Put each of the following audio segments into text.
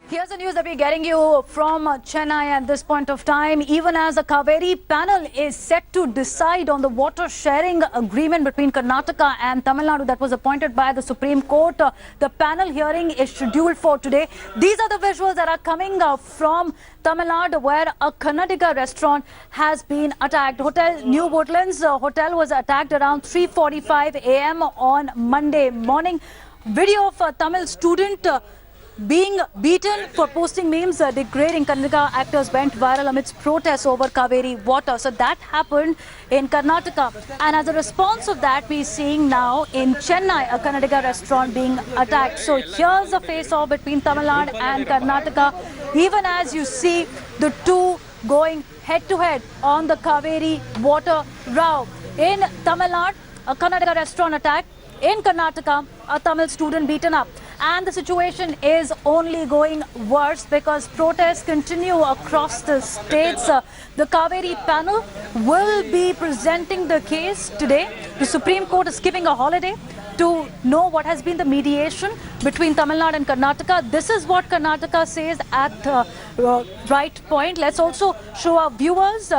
Here's the news that we're getting you from Chennai at this point of time. Even as the Kaveri panel is set to decide on the water sharing agreement between Karnataka and Tamil Nadu that was appointed by the Supreme Court, the panel hearing is scheduled for today. These are the visuals that are coming from Tamil Nadu, where a Karnataka restaurant has been attacked. Hotel New Woodlands Hotel was attacked around 3:45 a.m. on Monday morning. Video of a Tamil student being beaten for posting memes degrading Karnataka actors went viral amidst protests over Kaveri water. So that happened in Karnataka. And as a response of that, we're seeing now in Chennai a Karnataka restaurant being attacked. So here's a face-off between Tamil Nadu and Karnataka. Even as you see the two going head-to-head on the Kaveri water row. In Tamil Nadu, a Karnataka restaurant attack. In Karnataka, a Tamil student beaten up. And the situation is only going worse because protests continue across the states. The Kaveri panel will be presenting the case today. The Supreme Court is giving a holiday to know what has been the mediation between Tamil Nadu and Karnataka. This is what Karnataka says at right point. Let's also show our viewers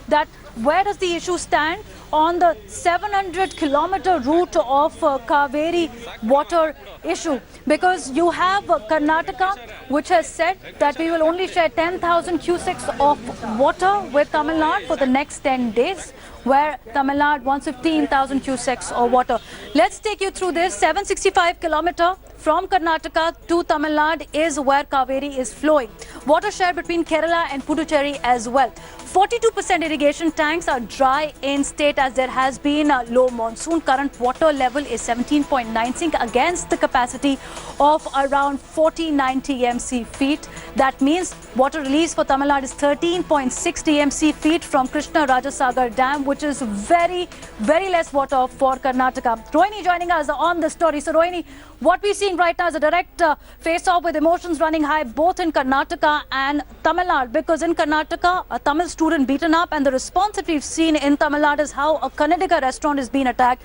that where does the issue stand on the 700-kilometer route of Kaveri water issue, because you have Karnataka, which has said that we will only share 10,000 cusecs of water with Tamil Nadu for the next 10 days, where Tamil Nadu wants 15,000 cusecs of water. Let's take you through this. 765-kilometer from Karnataka to Tamil Nadu is where Kaveri is flowing. Water share between Kerala and Puducherry as well. 42% irrigation tanks are dry in state as there has been a low monsoon. Current water level is 17.96 against the capacity of around 49 TMC feet. That means water release for Tamil Nadu is 13.6 TMC feet from Krishna Rajasagar Dam, which is very less water for Karnataka. Rohini joining us on the story. So Rohini, what we're seeing right now is a direct face-off with emotions running high both in Karnataka and Tamil Nadu, because in Karnataka, a Tamil student beaten up, and the response that we've seen in Tamil Nadu is how a Karnataka restaurant is being attacked.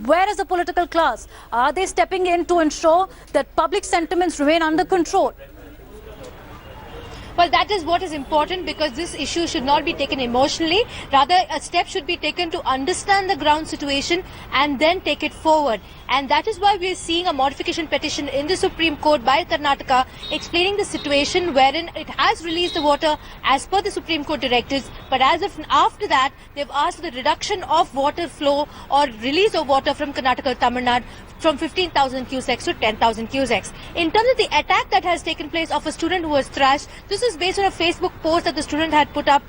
Where is the political class? Are they stepping in to ensure that public sentiments remain under control? Well, that is what is important, because this issue should not be taken emotionally. Rather, a step should be taken to understand the ground situation and then take it forward. And that is why we are seeing a modification petition in the Supreme Court by Karnataka explaining the situation wherein it has released the water as per the Supreme Court directives. But as of after that, they've asked for the reduction of water flow or release of water from Karnataka to Tamil Nadu from 15,000 cusecs to 10,000 cusecs. In terms of the attack that has taken place of a student who was thrashed, this is based on a Facebook post that the student had put up,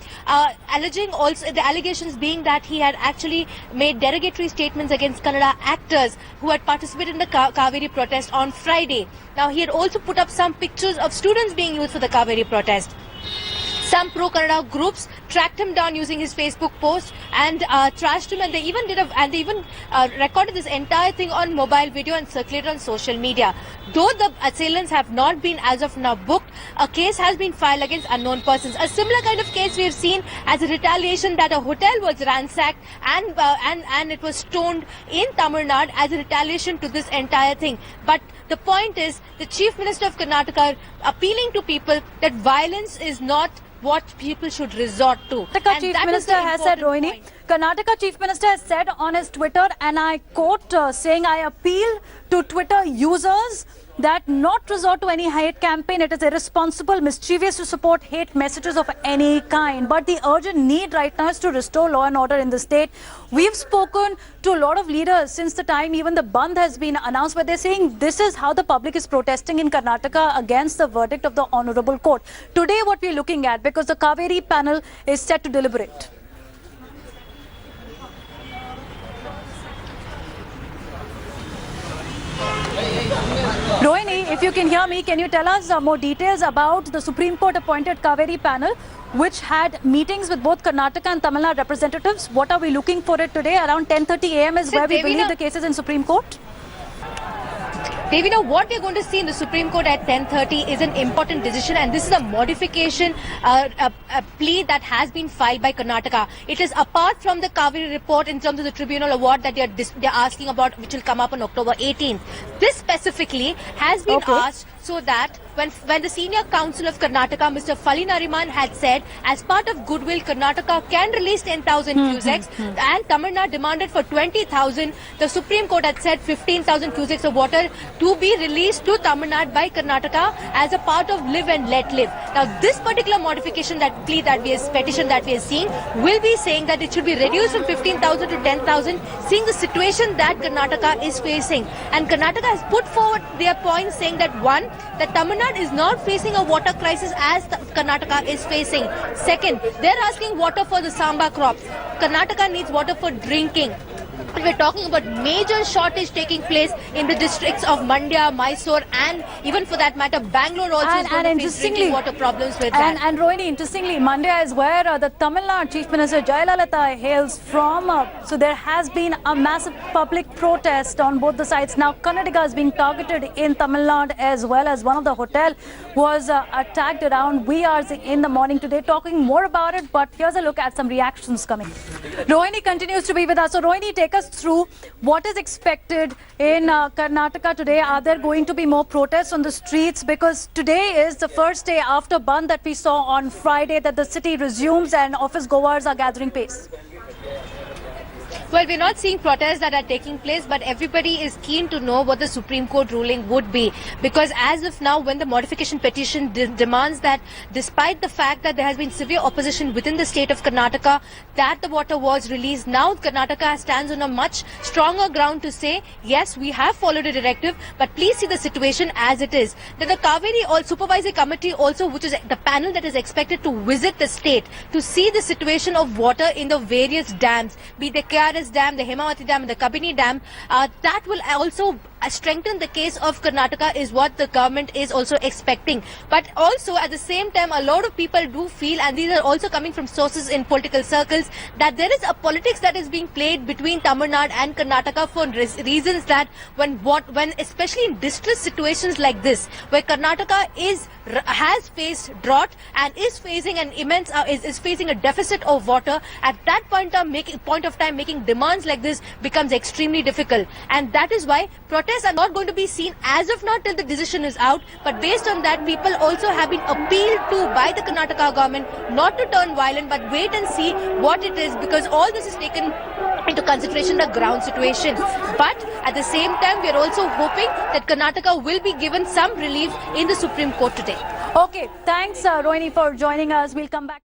alleging also the allegations being that he had actually made derogatory statements against Kannada actors who had participated in the Kaveri protest on Friday. Now, he had also put up some pictures of students being used for the Kaveri protest. Some pro-Kannada groups tracked him down using his Facebook post and trashed him, and they even recorded this entire thing on mobile video and circulated on social media. Though the assailants have not been as of now booked, a case has been filed against unknown persons. A similar kind of case we have seen as a retaliation, that a hotel was ransacked and it was stoned in Tamil Nadu as a retaliation to this entire thing. But the point is, the Chief Minister of Karnataka appealing to people that violence is not what people should resort to. Karnataka Chief Minister has said, Rohini, Karnataka Chief Minister has said on his Twitter, and I quote, saying, I appeal to Twitter users that not resort to any hate campaign. It is irresponsible, mischievous to support hate messages of any kind. But the urgent need right now is to restore law and order in the state. We've spoken to a lot of leaders since the time even the Bandh has been announced, where they're saying this is how the public is protesting in Karnataka against the verdict of the Honorable Court. Today what we're looking at, because the Kaveri panel is set to deliberate. Rohini, if you can hear me, can you tell us more details about the Supreme Court appointed Kaveri panel, which had meetings with both Karnataka and Tamil Nadu representatives? What are we looking for it today? Around 10:30 a.m. is where we believe the cases in Supreme Court? Devina, what we're going to see in the Supreme Court at 10:30 is an important decision, and this is a modification, a plea that has been filed by Karnataka. It is apart from the Kaveri report in terms of the tribunal award that they're asking about, which will come up on October 18th. This specifically has been asked so that when the senior counsel of Karnataka, Mr. Fali Nariman, had said, as part of goodwill, Karnataka can release 10,000 cusecs, and Tamil Nadu demanded for 20,000. The Supreme Court had said 15,000 cusecs of water to be released to Tamil Nadu by Karnataka as a part of live and let live. Now, this particular modification petition that we are seeing will be saying that it should be reduced from 15,000 to 10,000, seeing the situation that Karnataka is facing. And Karnataka has put forward their points saying that one, that Tamil Nadu is not facing a water crisis as Karnataka is facing. Second, they're asking water for the samba crops. Karnataka needs water for drinking. We're talking about major shortage taking place in the districts of Mandya, Mysore, and even for that matter, Bangalore also is going to face drinking water problems with that. And Rohini, interestingly, Mandya is where the Tamil Nadu Chief Minister Jayalalitha hails from. So there has been a massive public protest on both the sides. Now, Karnataka is being targeted in Tamil Nadu as well, as one of the hotel was attacked around wee hours in the morning today. Talking more about it, but here's a look at some reactions coming. Rohini continues to be with us. So Rohini, take us through what is expected in Karnataka today. Are there going to be more protests on the streets? Because today is the first day after Bandh that we saw on Friday that the city resumes and office goers are gathering pace. Well, we're not seeing protests that are taking place, but everybody is keen to know what the Supreme Court ruling would be. Because as of now, when the modification petition demands that despite the fact that there has been severe opposition within the state of Karnataka, that the water was released, now Karnataka stands on a much stronger ground to say, yes, we have followed a directive, but please see the situation as it is. That the Kaveri Supervisory Committee also, which is the panel that is expected to visit the state to see the situation of water in the various dams, be the KRS Dam, the Hemavati Dam, and the Kabini Dam, that will also strengthen the case of Karnataka is what the government is also expecting. But also at the same time, a lot of people do feel, and these are also coming from sources in political circles, that there is a politics that is being played between Tamil Nadu and Karnataka for reasons that when especially in distress situations like this, where Karnataka has faced drought and is facing an immense is facing a deficit of water, at that point of time making demands like this becomes extremely difficult. And that is why protests are not going to be seen as of now till the decision is out, but based on that, people also have been appealed to by the Karnataka government not to turn violent but wait and see what it is, because all this is taken into consideration the ground situation. But at the same time, we are also hoping that Karnataka will be given some relief in the Supreme Court today. Okay, thanks Rohini for joining us. We'll come back.